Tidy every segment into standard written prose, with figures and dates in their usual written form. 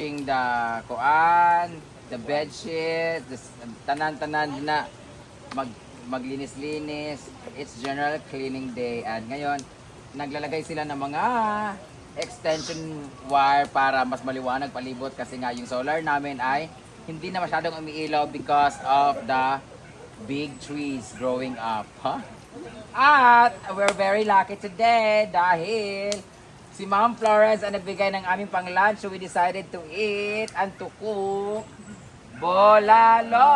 The kuan, the bedsheet, the tanan-tanan na maglinis-linis. It's general cleaning day. And ngayon, naglalagay sila ng mga extension wire para mas maliwanag palibot kasi nga yung solar namin ay hindi na masyadong umiilaw because of the big trees growing up. Huh? At we're very lucky today dahil si Ma'am Flores ang nagbigay ng aming pang-lunch, so we decided to eat and to cook bolalo!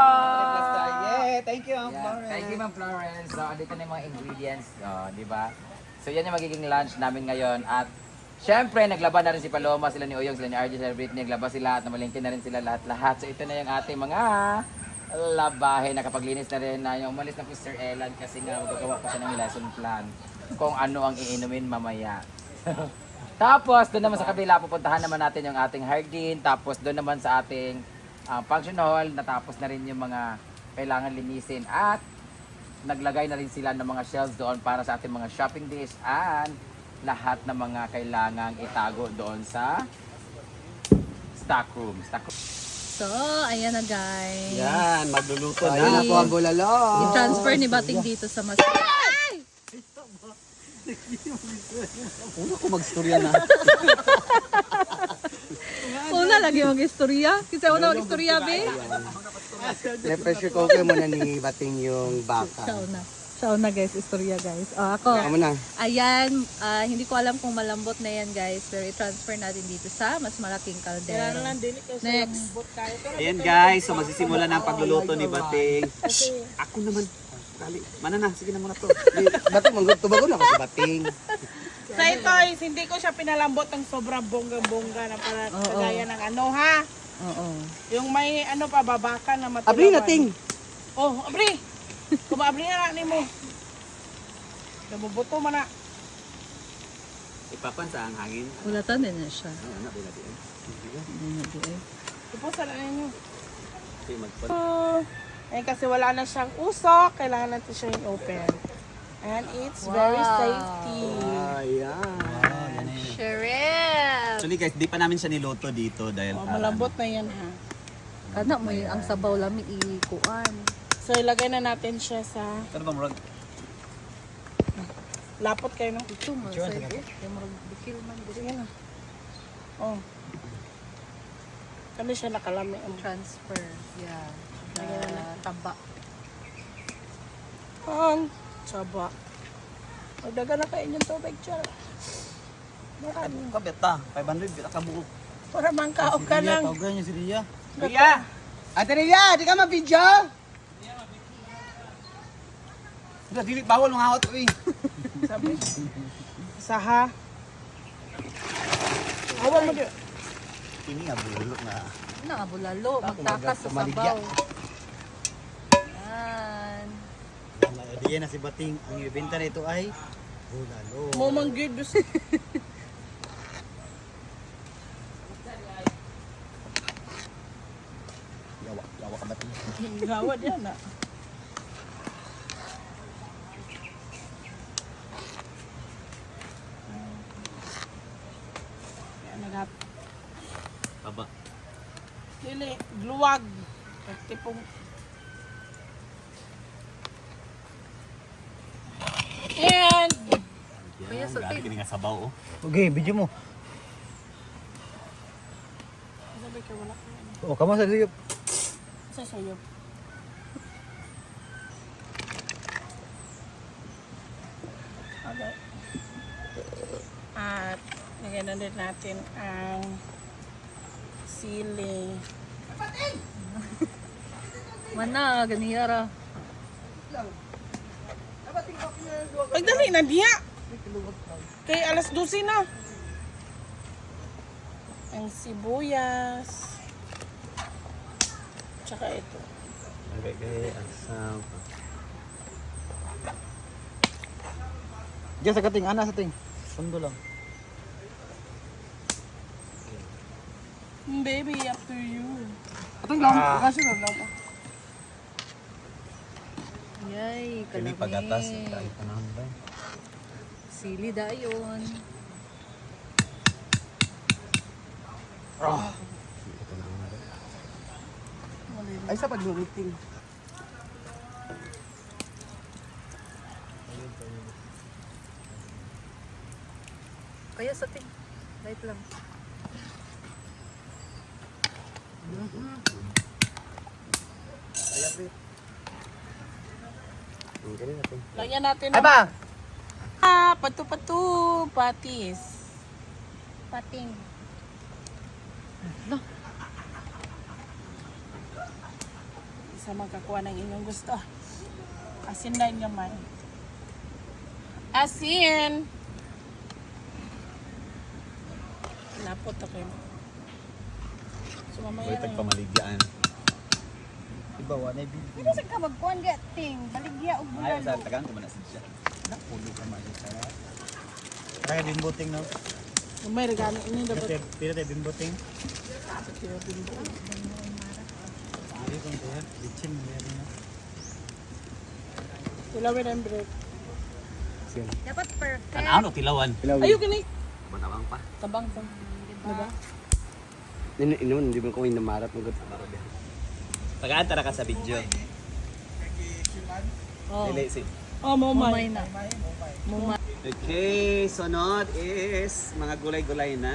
Yeah, thank you, Ma'am Yeah, Florence. thank you, Ma'am Florence. So, dito na yung mga ingredients, di ba? So, yan yung magiging lunch namin ngayon. At, syempre, naglaba na rin si Paloma, sila ni Oyong, sila ni RJ, sila ni Britney, naglaba sila at namalingkin na rin sila lahat-lahat. So, ito na yung ating mga labahe. Nakapaglinis na rin na yung umalis na po Sir Elan kasi nga magagawa pa siya ng lesson plan kung ano ang iinumin mamaya. Tapos, doon naman sa kabila, pupuntahan naman natin yung ating hardin. Tapos, doon naman sa ating function hall, natapos na rin yung mga kailangan linisin. At, naglagay na rin sila ng mga shelves doon para sa ating mga shopping days and lahat ng mga kailangang itago doon sa stock room. So, ayan na guys. Yan, magluluto Ay. na po ang bulalo. I-transfer ni Bating dito sa mas... Ay! Una ko magstorya na. Una lagi mag-istorya. Kasi una mag-istorya, be. Na-pressure cooker muna ni Bating yung baka. Siya una guys, istorya guys. Ako. Ako na. Ayan, hindi ko alam kung malambot na yan guys. Pero i-transfer natin dito sa mas malaking kaldero. Next. Ayan guys, so magsisimula na ang pagluluto ni Bating. Ako naman. Kali. Mana na, sige na muna to. Bating, tubago na ako si Bating. Sa ito is hindi ko siya pinalambot ng sobrang bongga-bongga na para kagaya ng ano ha. Oo. Yung may ano pa babakan na matulawan. Abri na, Ting. Oh, abri. Kumabri na ni mo. Nabubuto man na. Ipapan sa ang hangin. Ulatan din na siya. Ayan na, bila din. Hindi na di eh. Tapos sa ninyo. Okay, magpan. Eh kasi wala na siyang usok, kailangan natin siya i-open. And it's very safety. Ayan. Shrimp! Actually guys, di pa namin siya niluto dito dahil Oh, malambot na yan ha. Ano mo yung ang sabaw lami ikuan. So ilagay na natin siya sa Ano ba murag? lapot kayo no? Ito mo sa ito. Yung marag bikil man dito. Sige na. Oh. Kami siya nakalami. Transfer. Yeah. Taba. Ang saba. Magdaga na kayo yung tubig siya. Marami. Kabeta, 500 bita ka buo. Para mangkaog ka lang. Tawagan niya si Ria. Ria! Ate Ria, di ka ma-video? Wala, dili bawal mga hot eh. Sabi. Saha. Awan mo dyan. Ini nga bulok na. Nakabulalo. Magtakas sa sabaw. Yan. Diyan na si Bating. Ang ibenta nito ay bulalo. Momang good. Yawa ka Bating. Gawad yan ah. Yan, nagat. Baba. Dili, gluwag. Tipong. And Kuya, sa Gali kini nga sabaw oh. Okay, video mo. sabi ka wala ka. O, kamo sa siyop. Sa sayo. Okay. At lagyan na din natin ang sili. Mana, ganiyara. Pagdali na diya. Kay alas 12 na. Ang sibuyas. Tsaka ito. Okay, asam. Diyan sa kating, ana sa ting. Sundo lang. Baby, after you. Atong lang, kasi lang. Yay, Kini kalami. pagatas kahit anong ba. Sili dayon. Ay, sa pag-meeting. Kaya sa ting. Light lang. Ang galing natin. Lagyan natin Ay ba? patu-patu, patis. Pating. Isa magkakuha ng inyong gusto. Asin na yung gamay. Asin! Napot ako yun. So mamaya na yun. Pamaligyan. Iba wa na ibig. Hindi sa ka magkuhan ga ting. Baligya og Ayaw bulalo. sa tagang kumana siya. Pulo ka man sa. Kaya bimbuting no. May regalo ini dapat. Pira tayo bimbuting. Hindi kung kaya bitchin meron na. Tilawin ang bread. Dapat perfect. Ano tilawan? Ayun kini. Manawang pa. Tabang pa. Diba? Inuman, hindi mo ko inamarap ng gusto. Tagaan tara ka sa video. Oh. Dili si. Oh, Mumay momay. na. Mumay. Okay, sunod is mga gulay-gulay na.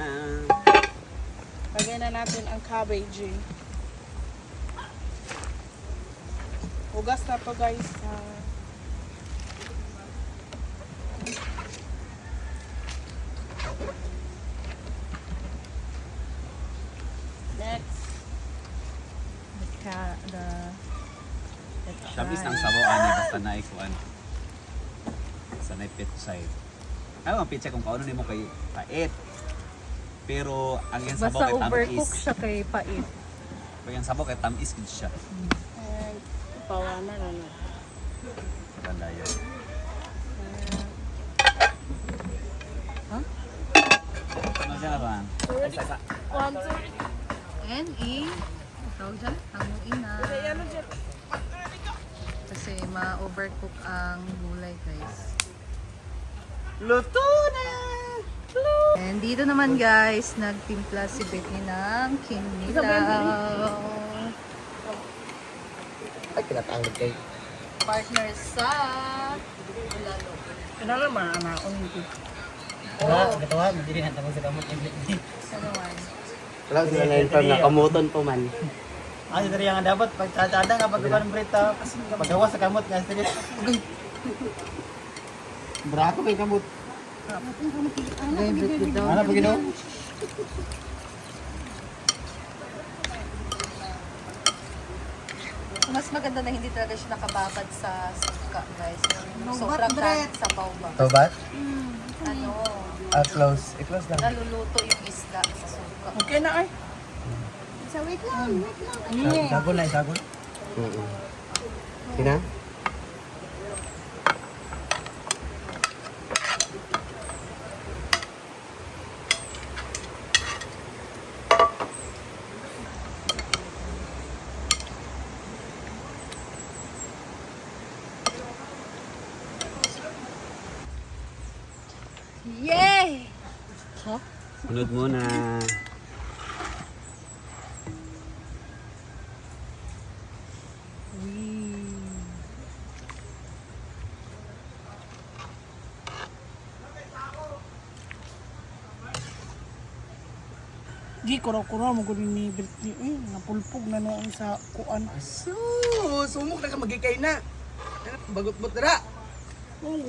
Lagyan na natin ang cabbage. Hugas na to guys. Next. Shabis ng sabaw ani basta na ikuan. Sa na pitsay. Ay, ang pitsay kung kauno nimo kay pait. Pero ang yung sabaw Basta kay overcook tamis. siya kay pait. Pag yung sabaw kay tamis gid siya. And pawana na na. Maganda yun. Ano siya ba? One, two. And tawag dyan, hanguin na. Kasi ma-overcook ang gulay guys. Luto na! And dito naman guys, nagtimpla si Britney ng kinilaw. Ay, kinatangod kayo. Partner sa bulalo. Ano naman anaon nito? Wala, gatawa, hindi rin hantang sa kamot yung bitni. Sa naman. Wala sila na inform na kamuton po man. Ano dari yang dapat pagtatada nga pagkuhan ng brita, paggawa sa kamot nga sige. Brako kay kamot. Ano pa ginawa? Mas maganda na hindi talaga siya nakababad sa suka guys. Sobrang dahil sa ba. Tobat? Ano, Close. I-close lang. naluluto yung isda sa suka. Okay na ay. Sagol na, sagol. Kina? Yay! Sunod muna. Di kuraw-kuraw mo gud ni Britney. Napulpog na noon sa kuan. Sumok na ka magikay na. Bagot-bot na.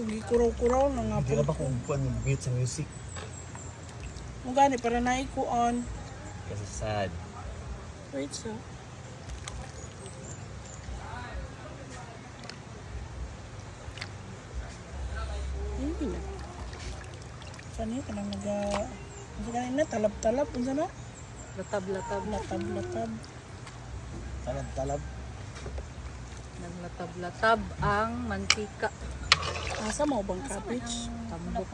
Gi kuraw-kuraw na nga Hindi ka ba pulpog. kung kuhan yung beat sa music? Mo gani para na ikuan. Kasi sad. Wait sa. Hindi na. Saan yun? Kanang naga... Ano kanina? Talab-talab. Ano na? Latab-latab. Latab-latab. Talab-talab. Naglatab-latab ang mantika. Asa mo bang cabbage? Tambok.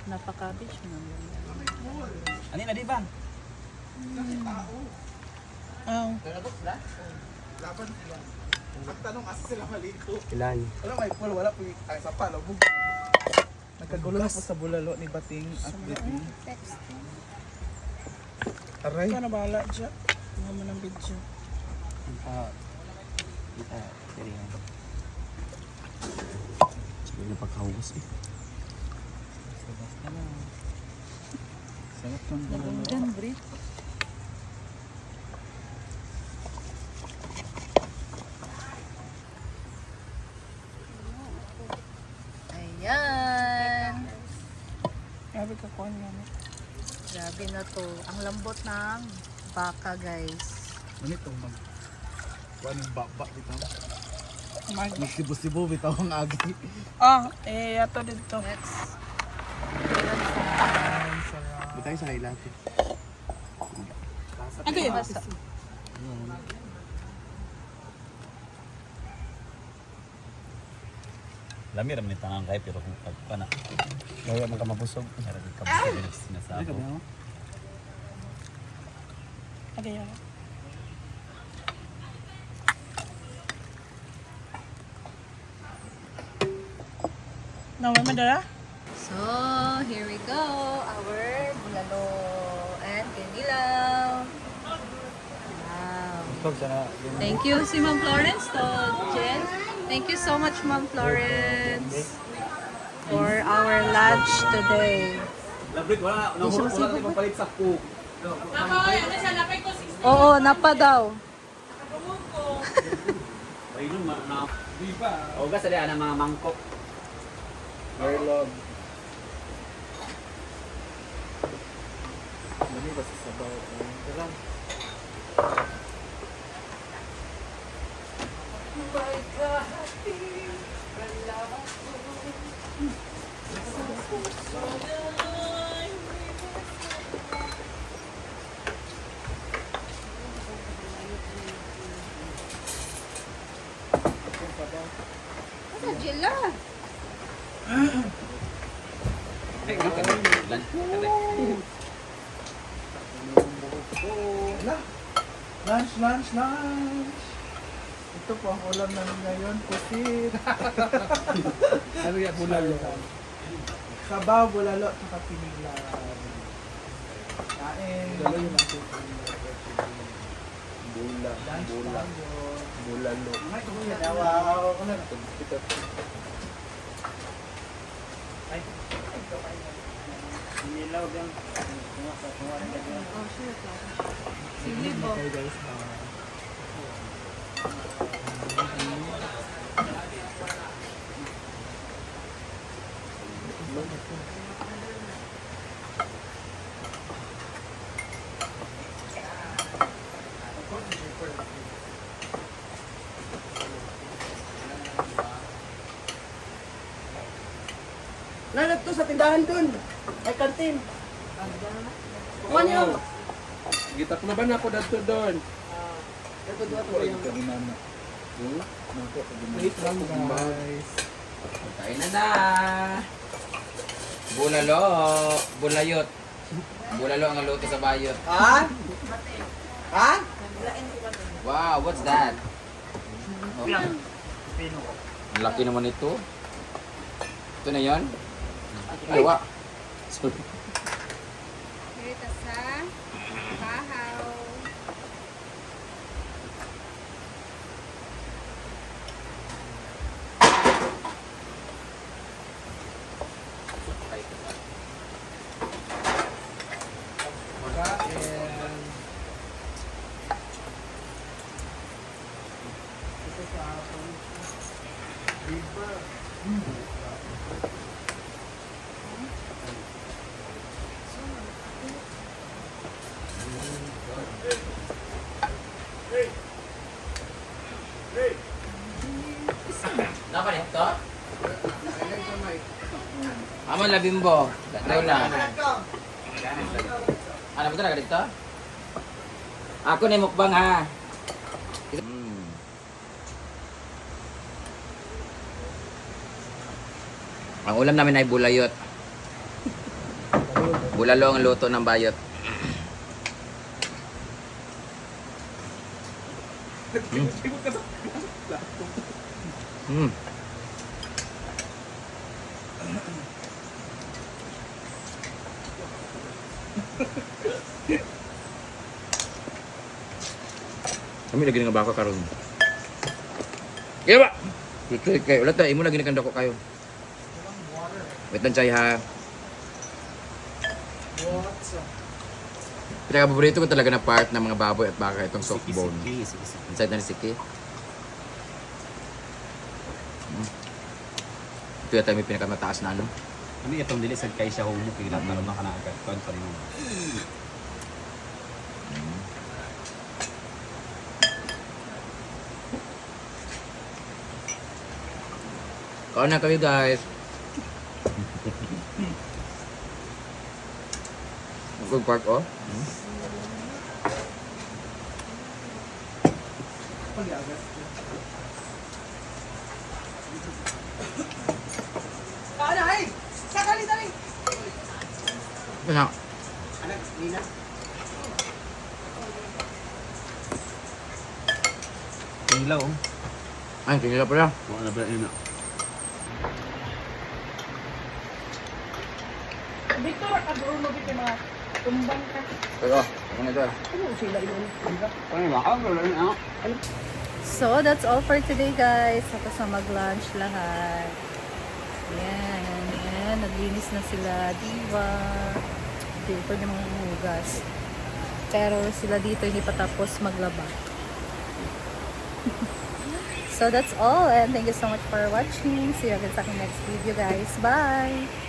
Napaka-cabbage mo naman. Ani na di ba? Ah, Ilan? Nagkagulo na po sa bulalo ni Bating at Britney. Aray. Ikaw na bahala dyan. Tingnan mo ng video. Kita, serihan. Sige na pagkahugas eh. Sarap ng Nabunggan, Brit. Ayan. Grabe ka kuhan yan. Grabe na to. Ang lambot ng baka, guys. Ano ito? Kuan yung baba dito. Mag. Nagsibo-sibo bitaw ang agi. Ato dito. Let's Butay sa hilat. Okay. basta. Lami raman yung tangang kayo pero kung pagpana. Kaya man ka mabusog. Meron din kabusog yung sinasabi. Okay, yan. Naway madara? So, here we go. Our bulalo and kinilaw. Wow. Ito sana. Thank you si Ma'am Florence to Jen. Thank you so much, Ma'am Florence, for our lunch today. Labrit, wala na papalit sa cook. Oo, napa daw. Ayun na. Ogas ali ana mga mangkok. Merlog. Dali ba sa sabaw? Tara. Sa Jilla. Ay, ano ka lan. Lunch. Ito po ang ulam namin ngayon, pusit. Ano yan? Bulalo. Sabaw, bulalo, saka pinilang. Kain. Bulalo yung natin. Bulalo. Wow. Nilaw lang. Oh, sure. Silib, oh. Guys, Nalat to sa tindahan dun. Ay, kantin. Kuha niyo. Gitakloban ako dito doon. Ito doon ako yung... Wait lang guys. Kain na. Bulalo. Bulayot. Bulalo ang luto sa bayot. Ha? Ha? Wow, what's that? Oh. Ang laki naman ito. Ito na yon. Gawa. Sorry. Kita sa bahaw. Dapat ito? Aman labimbo. Daw na. Ano ba talaga dito? Ako na yung mukbang ha. Ang ulam namin ay bulayot. Bulalo ang luto ng bayot. Mm. Kami lagi nga baka karon. Kaya ba? Tutoy kayo. Ulat na, imo lagi nakanda ko kayo. Wait lang chay ha. Pinaka-paborito ko talaga na part ng mga baboy at baka itong soft bone. Siki. Inside na ni Siki. Ito yata may pinakamataas na ano. Ano itong dili sa kay siya humok kila para makanaagad kon pa rin mo. Kaon na kami guys. Good part oh. Kaya Anak, Nina. Ilaw. ay tingnan pa lang. Wala ba ina. Victor, kaduro mo bigay mga tumbang ka. Pero ano ito? So, that's all for today, guys. Tapos na mag-lunch lahat. Yan. Yan. Naglinis na sila. Diba? Hindi pa niya mga hugas. Pero sila dito hindi pa tapos maglaba. So, that's all. And thank you so much for watching. See you again sa aking next video, guys. Bye!